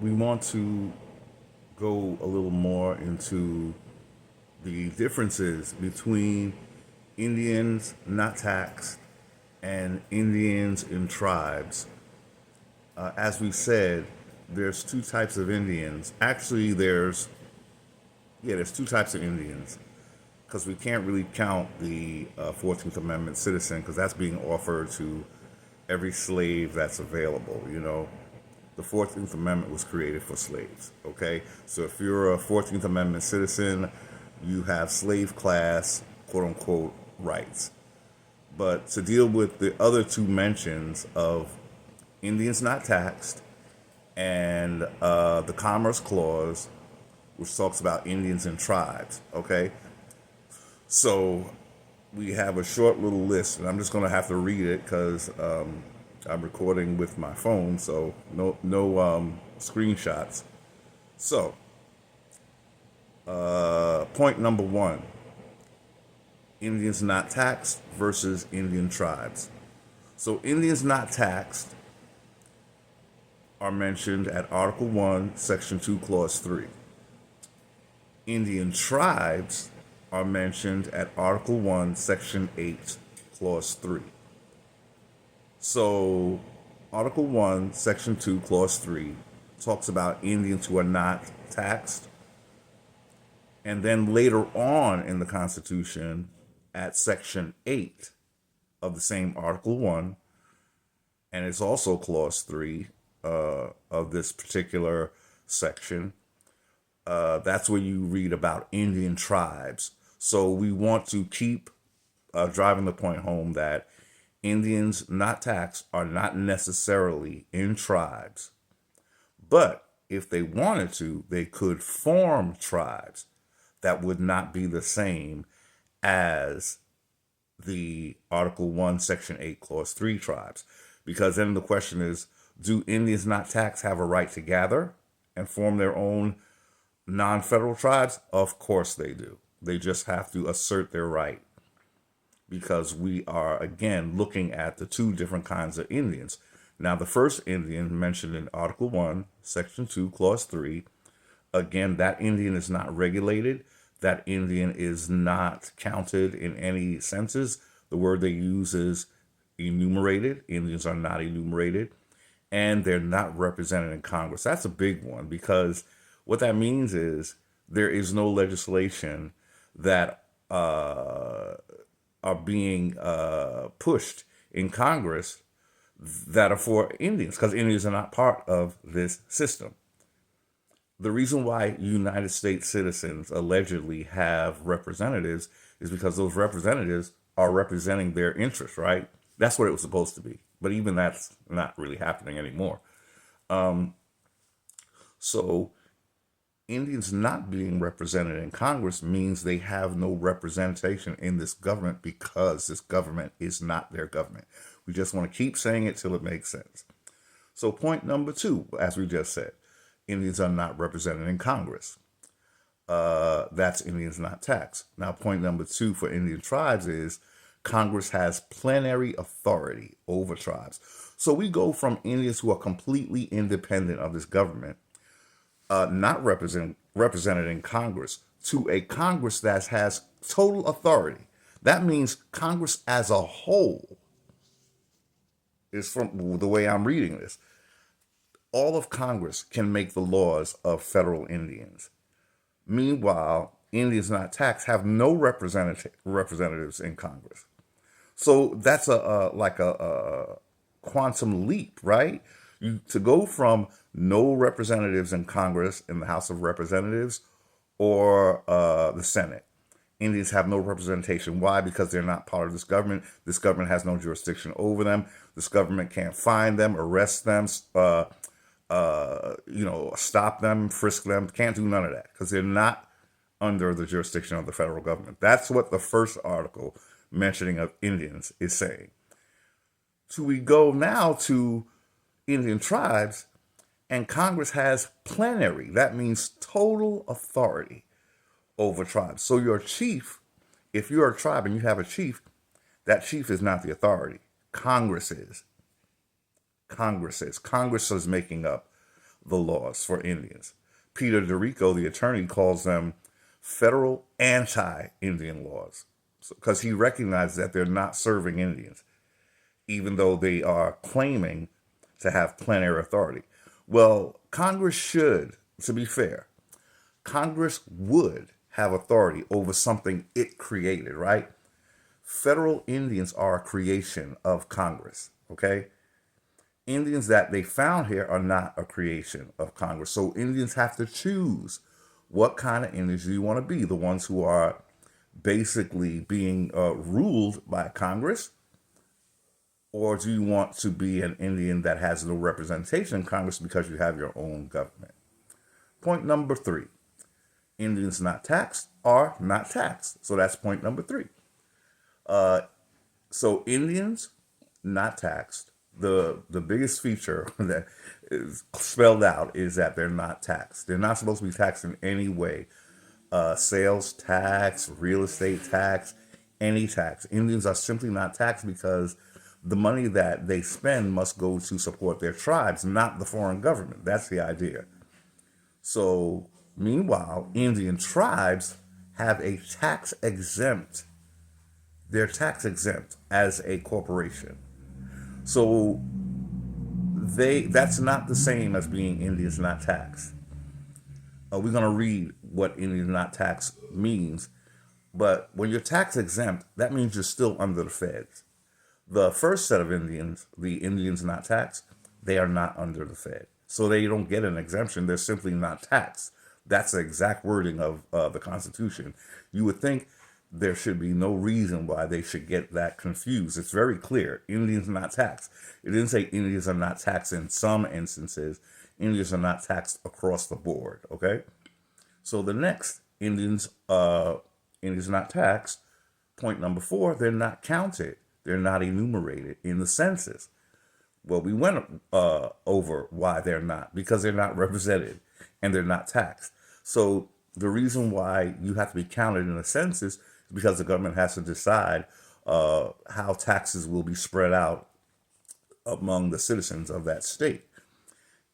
we want to go a little more into the differences between Indians not taxed and Indians in tribes. As we said, there's two types of Indians. Actually, there's two types of Indians because we can't really count the 14th Amendment citizen because that's being offered to every slave that's available. The 14th Amendment was created for slaves. Okay, so if you're a 14th Amendment citizen, you have slave class, quote unquote, rights. But to deal with the other two mentions of Indians not taxed and the Commerce Clause, which talks about Indians and tribes. Okay, so we have a short little list, and I'm just going to have to read it because I'm recording with my phone, so no screenshots. So, point number one: Indians not taxed versus Indian tribes. So, Indians not taxed are mentioned at Article 1, Section 2, Clause 3. Indian tribes are mentioned at Article 1, Section 8, Clause 3. So, Article 1, Section 2, Clause 3 talks about Indians who are not taxed. And then later on in the Constitution, at Section 8 of the same Article 1, and it's also Clause 3 of this particular section, that's where you read about Indian tribes. So we want to keep driving the point home that Indians not taxed are not necessarily in tribes. But if they wanted to, they could form tribes that would not be the same as the Article 1, Section 8, Clause 3 tribes. Because then the question is, do Indians not taxed have a right to gather and form their own non-federal tribes? Of course they do. They just have to assert their right, because we are, again, looking at the two different kinds of Indians. Now, the first Indian mentioned in Article 1, Section 2, Clause 3, again, that Indian is not regulated. That Indian is not counted in any census. The word they use is enumerated. Indians are not enumerated. And they're not represented in Congress. That's a big one, because what that means is there is no legislation that are being pushed in Congress that are for Indians, because Indians are not part of this system. The reason why United States citizens allegedly have representatives is because those representatives are representing their interests, right? That's what it was supposed to be. But even that's not really happening anymore. So Indians not being represented in Congress means they have no representation in this government, because this government is not their government. We just want to keep saying it till it makes sense. So point number two, as we just said, Indians are not represented in Congress. That's Indians not taxed. Now, point number two for Indian tribes is Congress has plenary authority over tribes. So we go from Indians who are completely independent of this government, not represented in Congress, to a Congress that has total authority. That means Congress as a whole is, from the way I'm reading this, all of Congress can make the laws of federal Indians. Meanwhile, Indians not taxed have no representatives in Congress. So that's a quantum leap, right? To go from no representatives in Congress, in the House of Representatives or the Senate. Indians have no representation. Why? Because they're not part of this government. This government has no jurisdiction over them. This government can't find them, arrest them, stop them, frisk them. Can't do none of that because they're not under the jurisdiction of the federal government. That's what the first article mentioning of Indians is saying. So we go now to Indian tribes, and Congress has plenary. That means total authority over tribes. So your chief, if you're a tribe and you have a chief, that chief is not the authority. Congress is. Congress is making up the laws for Indians. Peter DeRico, the attorney, calls them federal anti-Indian laws because he recognizes that they're not serving Indians, even though they are claiming to have plenary authority. Well, Congress should, to be fair, Congress would have authority over something it created, right? Federal Indians are a creation of Congress, okay? Indians that they found here are not a creation of Congress. So Indians have to choose what kind of Indians do you want to be? The ones who are basically being ruled by Congress? Or do you want to be an Indian that has no representation in Congress because you have your own government? Point number 3. Indians not taxed are not taxed. So that's point number 3. So Indians not taxed. The biggest feature that is spelled out is that they're not taxed. They're not supposed to be taxed in any way. Sales tax, real estate tax, any tax. Indians are simply not taxed because the money that they spend must go to support their tribes, not the foreign government. That's the idea. So, meanwhile, Indian tribes have a tax exempt. They're tax exempt as a corporation. So that's not the same as being Indians not taxed. We're going to read what Indians not taxed means. But when you're tax exempt, that means you're still under the feds. The first set of Indians, the Indians not taxed, they are not under the Fed. So they don't get an exemption. They're simply not taxed. That's the exact wording of the Constitution. You would think there should be no reason why they should get that confused. It's very clear. Indians are not taxed. It didn't say Indians are not taxed in some instances. Indians are not taxed across the board, okay? So the next, Indians not taxed, point number 4, they're not counted. They're not enumerated in the census. Well, we went over why they're not, because they're not represented and they're not taxed. So the reason why you have to be counted in the census is because the government has to decide how taxes will be spread out among the citizens of that state.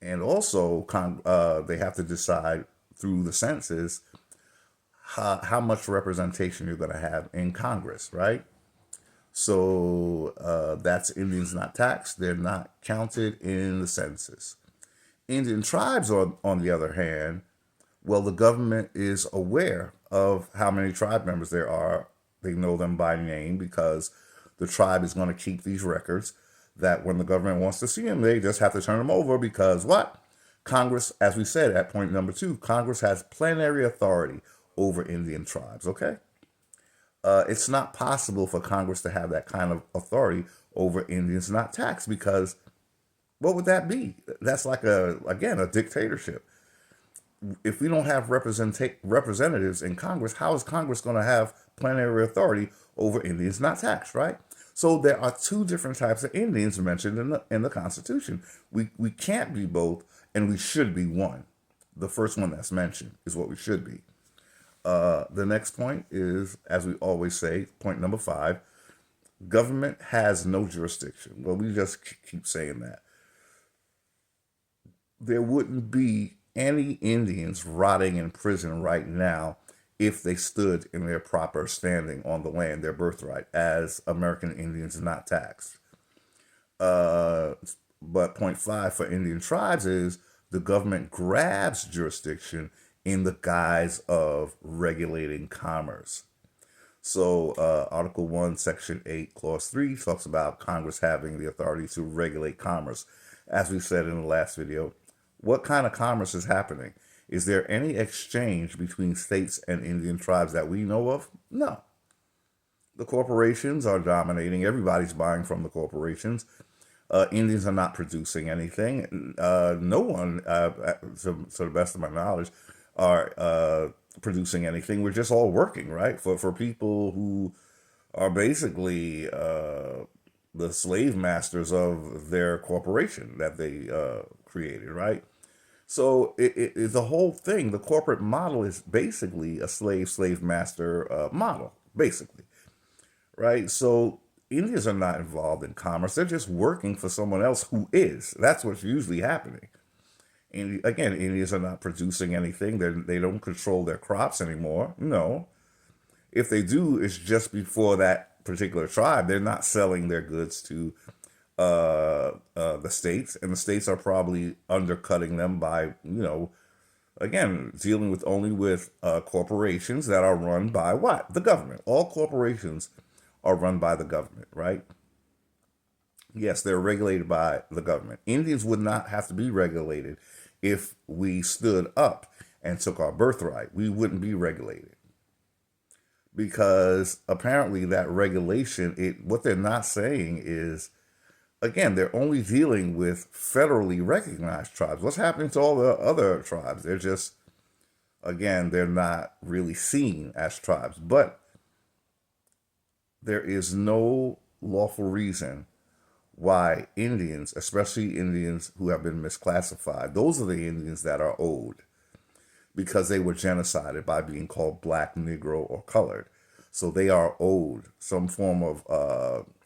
And also, they have to decide through the census how much representation you're going to have in Congress, right? So that's Indians not taxed. They're not counted in the census. Indian tribes, on the other hand, well, the government is aware of how many tribe members there are. They know them by name because the tribe is going to keep these records that when the government wants to see them, they just have to turn them over because what? Congress, as we said at point number 2, Congress has plenary authority over Indian tribes, okay? It's not possible for Congress to have that kind of authority over Indians not taxed because what would that be? That's like a dictatorship. If we don't have representatives in Congress, how is Congress going to have plenary authority over Indians not taxed, right? So there are 2 different types of Indians mentioned in the Constitution. We can't be both, and we should be one. The first one that's mentioned is what we should be. The next point is, as we always say, point number 5, government has no jurisdiction. Well, we just keep saying that. There wouldn't be any Indians rotting in prison right now if they stood in their proper standing on the land, their birthright, as American Indians not taxed. But point 5 for Indian tribes is the government grabs jurisdiction in the guise of regulating commerce. So Article 1, Section 8, Clause 3 talks about Congress having the authority to regulate commerce. As we said in the last video, what kind of commerce is happening? Is there any exchange between states and Indian tribes that we know of? No. The corporations are dominating. Everybody's buying from the corporations. Indians are not producing anything. No one, to the best of my knowledge, are producing anything. We're just all working, right? For people who are basically the slave masters of their corporation that they created, right? So the whole thing, the corporate model is basically a slave master model, basically, right? So Indians are not involved in commerce. They're just working for someone else who is. That's what's usually happening. And again, Indians are not producing anything. They don't control their crops anymore. No. If they do, it's just before that particular tribe. They're not selling their goods to the states, and the states are probably undercutting them by, again, dealing with only with corporations that are run by what? The government. All corporations are run by the government, right? Yes, they're regulated by the government. Indians would not have to be regulated if we stood up and took our birthright. We wouldn't be regulated because apparently that regulation, what they're not saying is, again, they're only dealing with federally recognized tribes. What's happening to all the other tribes? They're just, again, they're not really seen as tribes. But there is no lawful reason why Indians, especially Indians who have been misclassified, those are the Indians that are owed because they were genocided by being called black, Negro, or colored. So they are owed some form of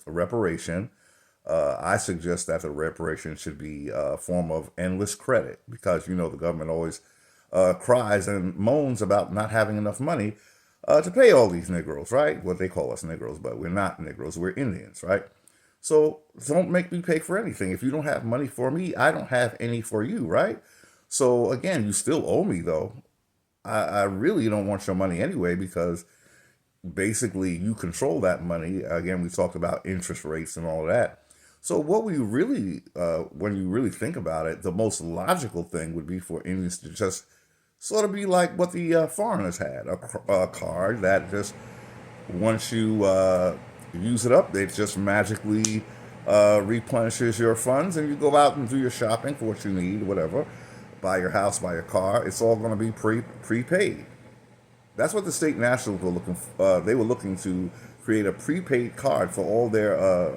reparation. I suggest that the reparation should be a form of endless credit because, the government always cries and moans about not having enough money to pay all these Negroes, right? What they call us Negroes, but we're not Negroes, we're Indians, right? So don't make me pay for anything. If you don't have money for me, I don't have any for you, right? So again, you still owe me though. I really don't want your money anyway because basically you control that money. Again, we talked about interest rates and all of that. So what we really, when you really think about it, the most logical thing would be for Indians to just sort of be like what the foreigners had, a card that just once you use it up, it just magically replenishes your funds and you go out and do your shopping for what you need, whatever, buy your house, buy your car. It's all going to be prepaid. That's what the state nationals were looking for. They were looking to create a prepaid card for all their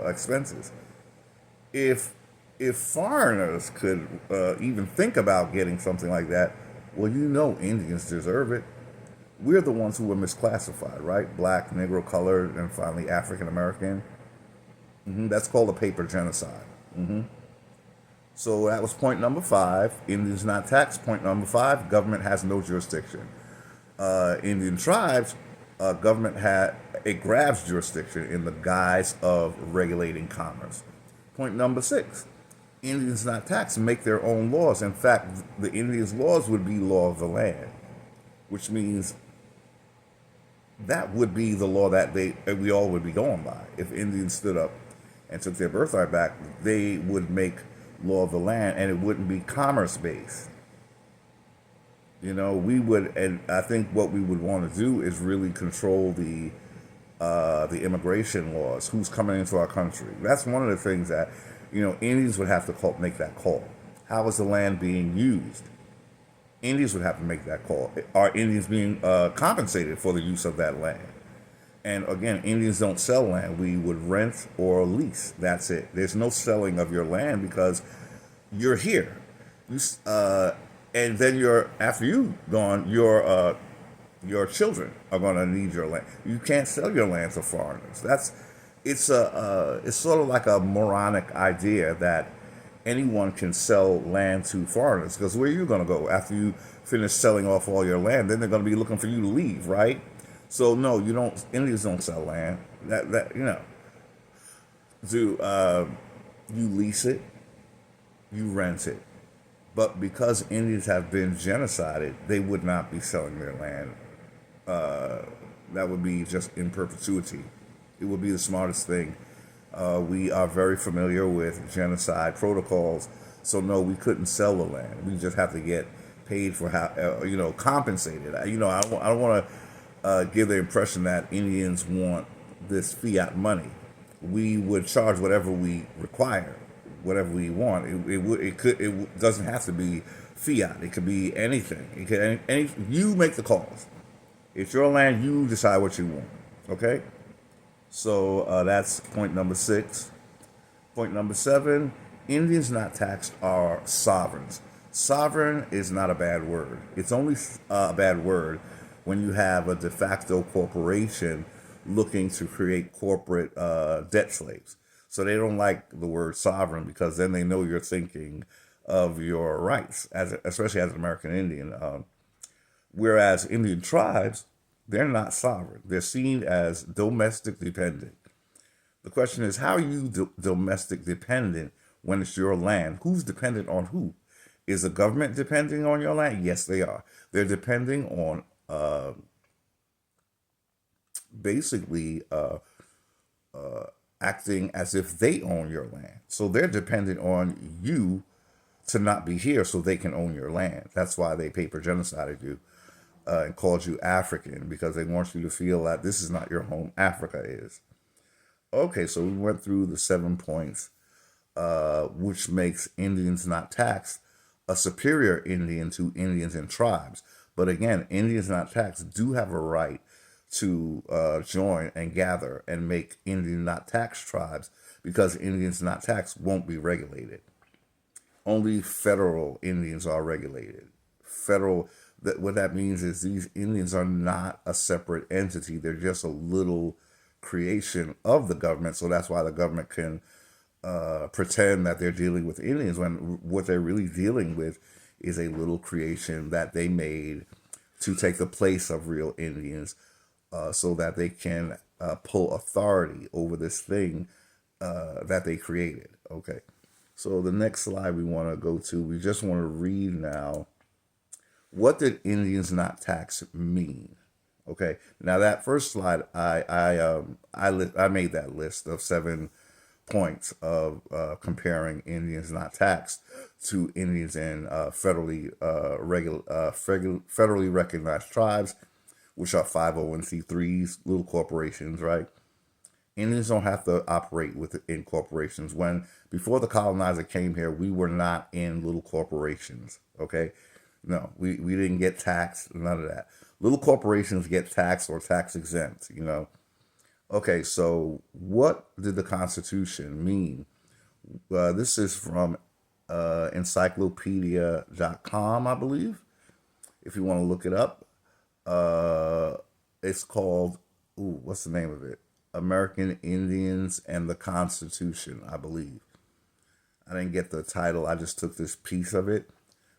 expenses. If foreigners could even think about getting something like that, well, Indians deserve it. We're the ones who were misclassified, right? Black, Negro, colored, and finally African American. That's called a paper genocide. So that was point number 5. Indians not taxed. Point number 5, government has no jurisdiction. Indian tribes, government grabs jurisdiction in the guise of regulating commerce. Point number 6, Indians not taxed make their own laws. In fact, the Indians' laws would be law of the land, which means that would be the law that we all would be going by. If Indians stood up and took their birthright back, they would make law of the land, and it wouldn't be commerce based. We would, and I think what we would want to do is really control the immigration laws. Who's coming into our country? That's one of the things that Indians would have to make that call. How is the land being used? Indians would have to make that call. Are Indians being compensated for the use of that land? And again, Indians don't sell land. We would rent or lease. That's it. There's no selling of your land because you're here. And then after you've gone, your children are going to need your land. You can't sell your land to foreigners. It's sort of like a moronic idea that anyone can sell land to foreigners, because where are you going to go after you finish selling off all your land? Then they're going to be looking for you to leave, right? So no, you don't. Indians don't sell land. You lease it, you rent it. But because Indians have been genocided, they would not be selling their land. That would be just in perpetuity. It would be the smartest thing. We are very familiar with genocide protocols, so no, we couldn't sell the land. We just have to get paid for compensated. I don't want to give the impression that Indians want this fiat money. We would charge whatever we require, whatever we want. It doesn't have to be fiat. It could be anything. It could you make the calls. It's your land. You decide what you want. Okay. So that's point number 6. Point number 7, Indians not taxed are sovereigns. Sovereign is not a bad word. It's only a bad word when you have a de facto corporation looking to create corporate debt slaves. So they don't like the word sovereign because then they know you're thinking of your rights, especially as an American Indian. Whereas Indian tribes, they're not sovereign. They're seen as domestic dependent. The question is, how are you domestic dependent when it's your land? Who's dependent on who? Is the government depending on your land? Yes, they are. They're depending on basically acting as if they own your land. So they're dependent on you to not be here so they can own your land. That's why they paper genocided you and called you African, because they want you to feel that this is not your home, Africa is. Okay, so we went through the 7 points, which makes Indians not taxed a superior Indian to Indians and tribes. But again, Indians not taxed do have a right to join and gather and make Indian not taxed tribes, because Indians not taxed won't be regulated. Only federal Indians are regulated. What that means is these Indians are not a separate entity. They're just a little creation of the government. So that's why the government can pretend that they're dealing with Indians when what they're really dealing with is a little creation that they made to take the place of real Indians, so that they can pull authority over this thing that they created. Okay, so the next slide we want to go to, we just want to read now, what did Indians not tax mean? Okay, now that first slide, I made that list of 7 points of comparing Indians not taxed to Indians in federally recognized tribes, which are 501c3s, little corporations, right? Indians don't have to operate within corporations. Before the colonizer came here, we were not in little corporations, okay? No, we didn't get taxed, none of that. Little corporations get taxed or tax exempt, Okay, so what did the Constitution mean? This is from encyclopedia.com, I believe, if you want to look it up. It's called, what's the name of it? American Indians and the Constitution, I believe. I didn't get the title, I just took this piece of it.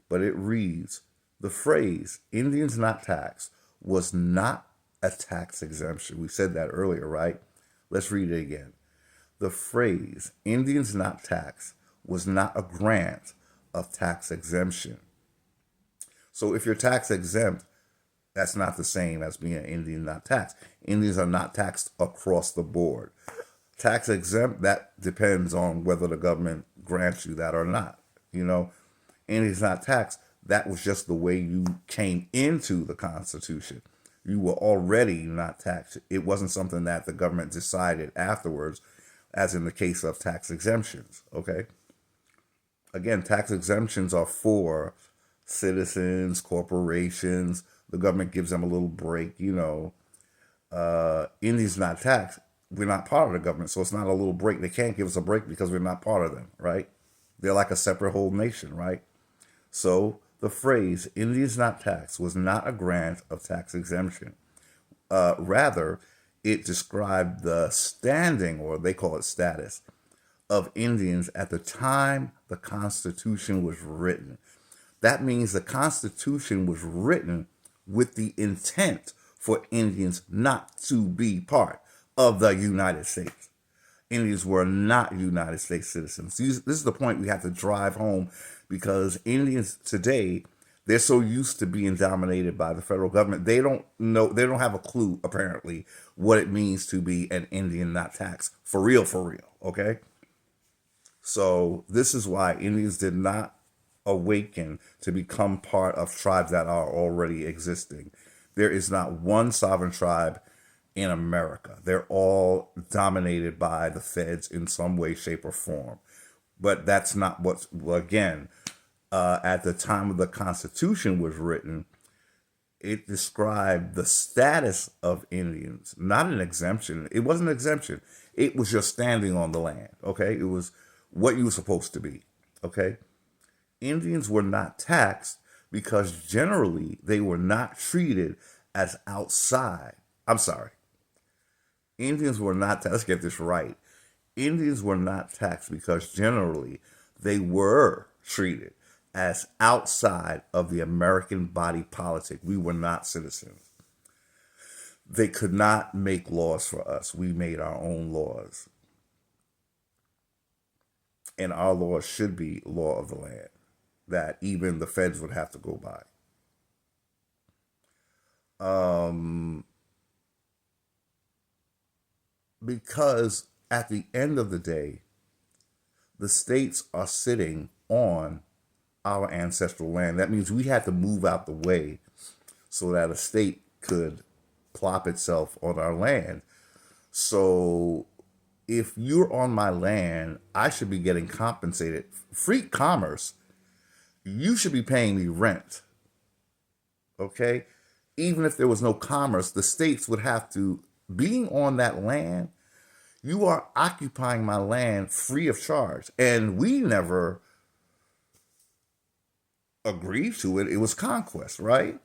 But it reads, the phrase Indians not taxed was not a tax exemption. We said that earlier, right? Let's read it again. The phrase Indians not taxed was not a grant of tax exemption. So if you're tax exempt, that's not the same as being an Indian not taxed. Indians are not taxed across the board. Tax exempt, that depends on whether the government grants you that or not. Indians not taxed, that was just the way you came into the Constitution. You were already not taxed. It wasn't something that the government decided afterwards, as in the case of tax exemptions, okay? Again, tax exemptions are for citizens, corporations. The government gives them a little break, Indians not taxed. We're not part of the government, so it's not a little break. They can't give us a break because we're not part of them, right? They're like a separate whole nation, right? So the phrase Indians not taxed was not a grant of tax exemption. Rather, it described the standing, or they call it status, of Indians at the time the Constitution was written. That means the Constitution was written with the intent for Indians not to be part of the United States. Indians were not United States citizens. This is the point we have to drive home, because Indians today, they're so used to being dominated by the federal government. They don't have a clue, apparently, what it means to be an Indian not taxed. For real, okay? So this is why Indians did not awaken to become part of tribes that are already existing. There is not one sovereign tribe in America. They're all dominated by the feds in some way, shape, or form. But that's not again, at the time of the Constitution was written, it described the status of Indians, not an exemption. It wasn't an exemption. It was your standing on the land, okay? It was what you were supposed to be, okay? Indians were not taxed because generally they were not treated as outside. I'm sorry. Indians were not, let's get this right. Indians were not taxed because generally they were treated as outside of the American body politic. We were not citizens. They could not make laws for us. We made our own laws. And our laws should be law of the land that even the feds would have to go by. Because at the end of the day, the states are sitting on our ancestral land. That means we had to move out the way so that a state could plop itself on our land. So if you're on my land, I should be getting compensated. Free commerce, you should be paying me rent. Okay? Even if there was no commerce, the states would have to, being on that land, you are occupying my land free of charge. And we never agreed to it. It was conquest, right?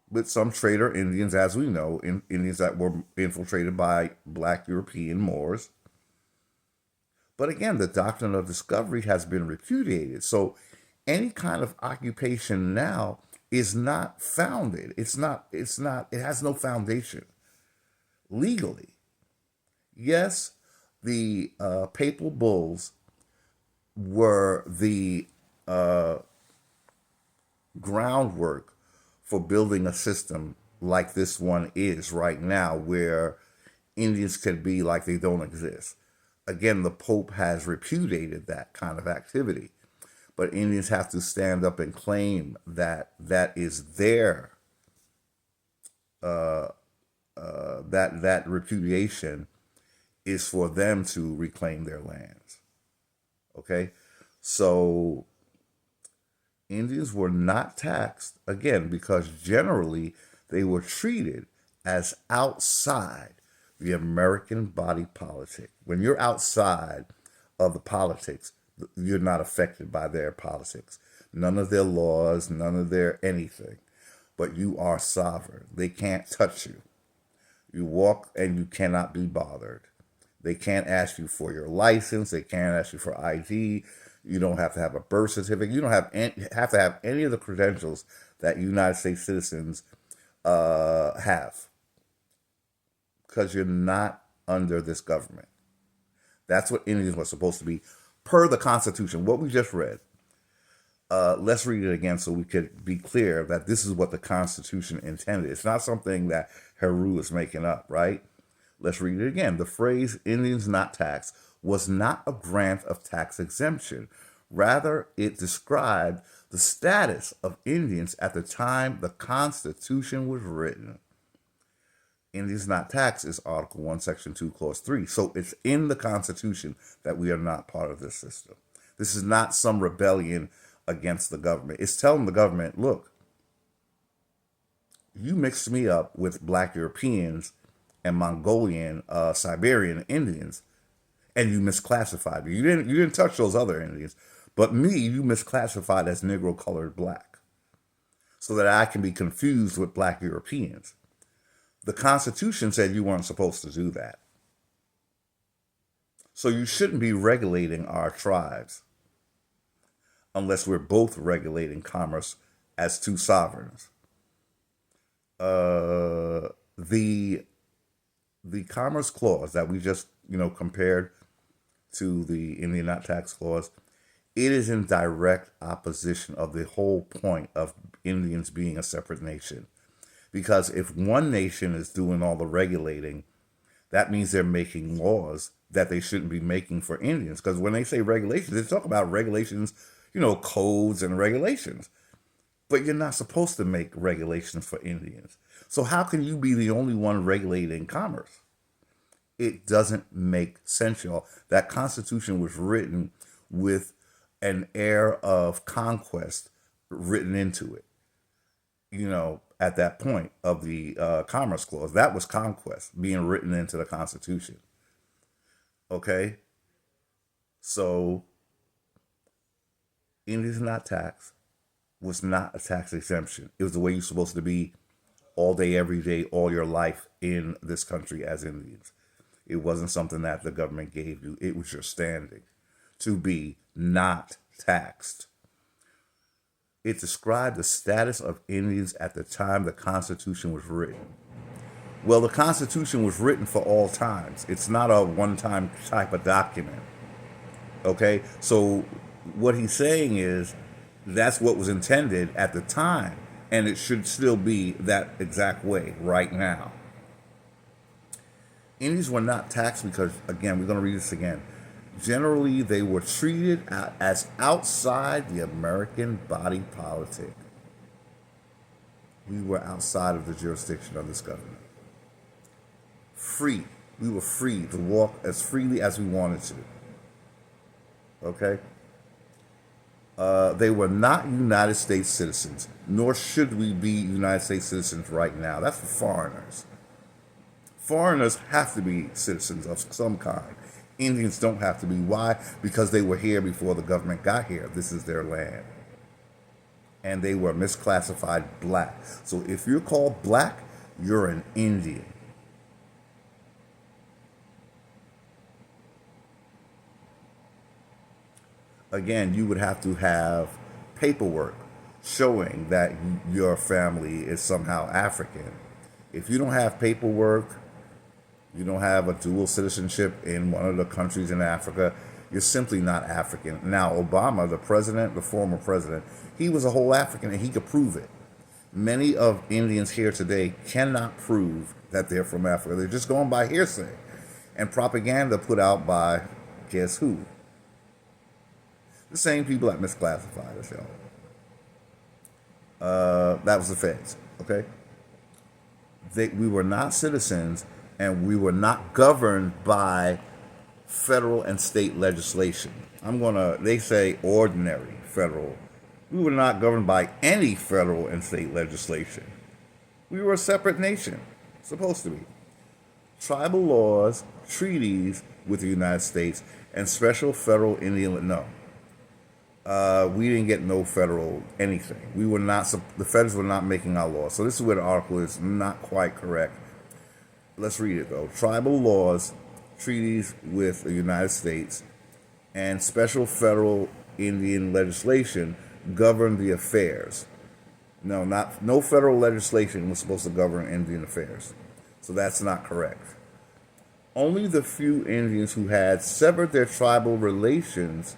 With some trader Indians, as we know, Indians that were infiltrated by Black European Moors. But again, the doctrine of discovery has been repudiated. So any kind of occupation now is not founded. It has no foundation legally. Yes, the papal bulls were the groundwork for building a system like this one is right now, where Indians can be like they don't exist. Again, the Pope has repudiated that kind of activity, but Indians have to stand up and claim that that is their, that repudiation is for them to reclaim their lands. Okay? So Indians were not taxed, again, because generally they were treated as outside the American body politic. When you're outside of the politics, you're not affected by their politics. None of their laws, none of their anything. But you are sovereign. They can't touch you. You walk and you cannot be bothered. They can't ask you for your license. They can't ask you for ID. You don't have to have a birth certificate. You don't have to have any of the credentials that United States citizens have, because you're not under this government. That's what Indians were supposed to be per the Constitution. What we just read. Let's read it again so we could be clear that this is what the Constitution intended. It's not something that Heru is making up, right? Let's read it again. The phrase Indians not taxed was not a grant of tax exemption. Rather, it described the status of Indians at the time the Constitution was written. Indians not taxed is Article 1, Section 2, Clause 3. So it's in the Constitution that we are not part of this system. This is not some rebellion against the government. It's telling the government, look, you mixed me up with Black Europeans and Mongolian, Siberian Indians, and you misclassified me. You didn't touch those other Indians, but me, you misclassified as Negro colored Black, so that I can be confused with Black Europeans. The Constitution said you weren't supposed to do that. So you shouldn't be regulating our tribes unless we're both regulating commerce as two sovereigns. The Commerce Clause that we just, compared to the Indian Not Tax Clause, it is in direct opposition of the whole point of Indians being a separate nation. Because if one nation is doing all the regulating, that means they're making laws that they shouldn't be making for Indians. Because when they say regulations, they talk about regulations, codes and regulations. But you're not supposed to make regulations for Indians. So how can you be the only one regulating commerce? It doesn't make sense, y'all. That Constitution was written with an air of conquest written into it. At that point of the Commerce Clause, that was conquest being written into the Constitution. Okay? So, Indians not taxed was not a tax exemption. It was the way you're supposed to be all day, every day, all your life in this country as Indians. It wasn't something that the government gave you. It was your standing to be not taxed. It described the status of Indians at the time the Constitution was written. Well, the Constitution was written for all times. It's not a one-time type of document. Okay? So what he's saying is that's what was intended at the time, and it should still be that exact way right now. Indians were not taxed because, again, we're going to read this again. Generally, they were treated as outside the American body politic. We were outside of the jurisdiction of this government. Free. We were free to walk as freely as we wanted to. Okay? They were not United States citizens, nor should we be United States citizens right now. That's for foreigners. Foreigners have to be citizens of some kind. Indians don't have to be. Why? Because they were here before the government got here. This is their land. And they were misclassified black. So if you're called black, you're an Indian. Again, you would have to have paperwork showing that your family is somehow African. If you don't have paperwork, you don't have a dual citizenship in one of the countries in Africa, you're simply not African. Now, Obama, the president, the former president, he was a whole African and he could prove it. Many of Indians here today cannot prove that they're from Africa. They're just going by hearsay and propaganda put out by guess who? The same people that misclassified us, y'all. That was the feds, okay? We were not citizens, and we were not governed by federal and state legislation. They say ordinary federal. We were not governed by any federal and state legislation. We were a separate nation, supposed to be. Tribal laws, treaties with the United States, and special federal Indian, no. We didn't get no federal anything. The feds were not making our laws. So this is where the article is not quite correct. Let's read it though. Tribal laws, treaties with the United States, and special federal Indian legislation govern the affairs. No federal legislation was supposed to govern Indian affairs. So that's not correct. Only the few Indians who had severed their tribal relations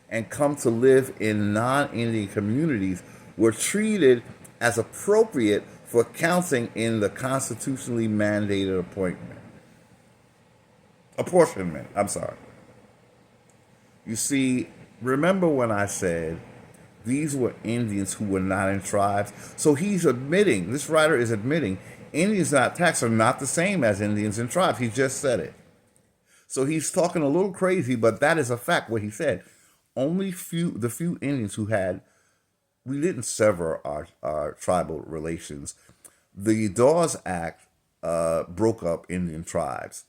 and come to live in non-Indian communities were treated as appropriate for counting in the constitutionally mandated apportionment. You see, remember when I said these were Indians who were not in tribes? So this writer is admitting, Indians not taxed are not the same as Indians in tribes. He just said it. So he's talking a little crazy, but that is a fact, what he said. Only the few Indians we didn't sever our tribal relations. The Dawes Act broke up Indian tribes.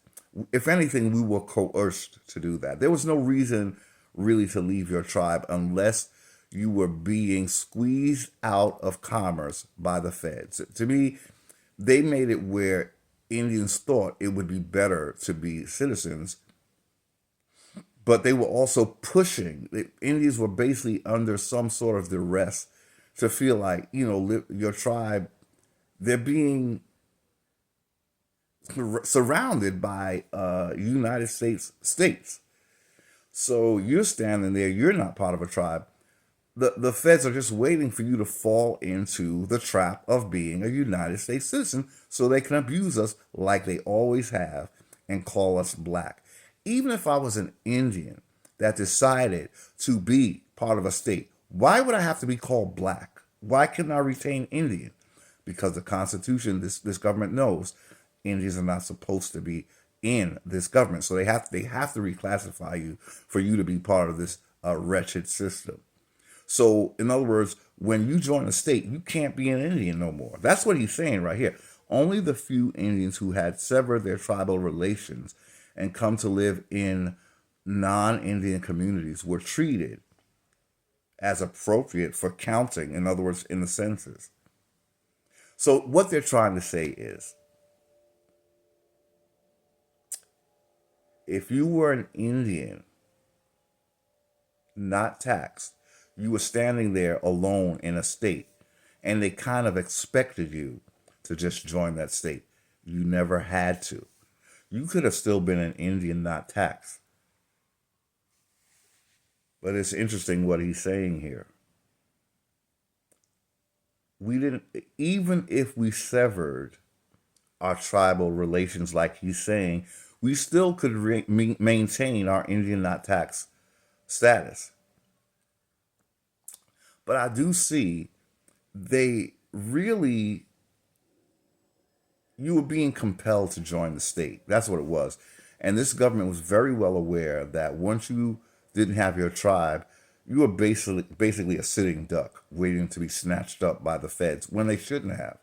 If anything, we were coerced to do that. There was no reason really to leave your tribe unless you were being squeezed out of commerce by the feds. To me, they made it where Indians thought it would be better to be citizens, but they were also pushing. Indians were basically under some sort of duress to feel like, your tribe, they're being surrounded by United States. So you're standing there, you're not part of a tribe. The feds are just waiting for you to fall into the trap of being a United States citizen so they can abuse us like they always have and call us black. Even if I was an Indian that decided to be part of a state, why would I have to be called black? Why couldn't I retain Indian? Because the Constitution, this government knows Indians are not supposed to be in this government. So they have to reclassify you for you to be part of this wretched system. So, in other words, when you join a state, you can't be an Indian no more. That's what he's saying right here. Only the few Indians who had severed their tribal relations and come to live in non-Indian communities were treated as appropriate for counting, in other words, in the census. So what they're trying to say is, if you were an Indian, not taxed, You were standing there alone in a state, and they kind of expected you to just join that state. You never had to. You could have still been an Indian, not taxed. But it's interesting what he's saying here. We didn't, even if we severed our tribal relations, like he's saying, we still could maintain our Indian, not taxed status. But I do see they really, you were being compelled to join the state. That's what it was. And this government was very well aware that once you didn't have your tribe, you were basically a sitting duck waiting to be snatched up by the feds when they shouldn't have.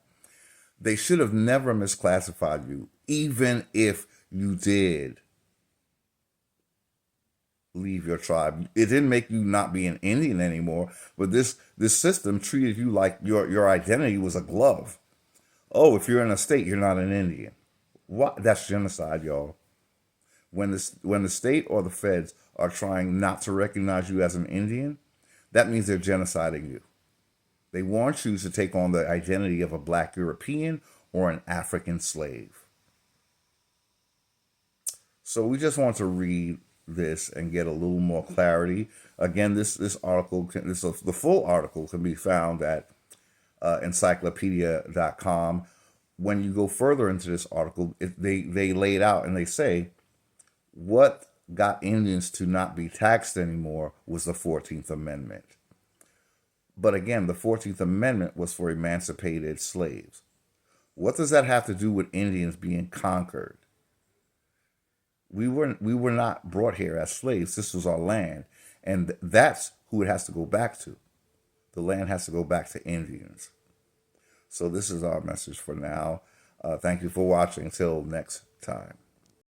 They should have never misclassified you, even if you did leave your tribe. It didn't make you not be an Indian anymore, but this system treated you like your identity was a glove. Oh, if you're in a state, you're not an Indian. What? That's genocide, y'all. When the state or the feds are trying not to recognize you as an Indian, that means they're genociding you. They want you to take on the identity of a Black European or an African slave. So we just want to read this and get a little more clarity. Again, this article, the full article can be found at encyclopedia.com. When you go further into this article, they lay it out and they say what got Indians to not be taxed anymore was the 14th Amendment. But again, the 14th Amendment was for emancipated slaves. What does that have to do with Indians being conquered? We were not brought here as slaves. This was our land. And that's who it has to go back to. The land has to go back to Indians. So this is our message for now. Thank you for watching. Until next time.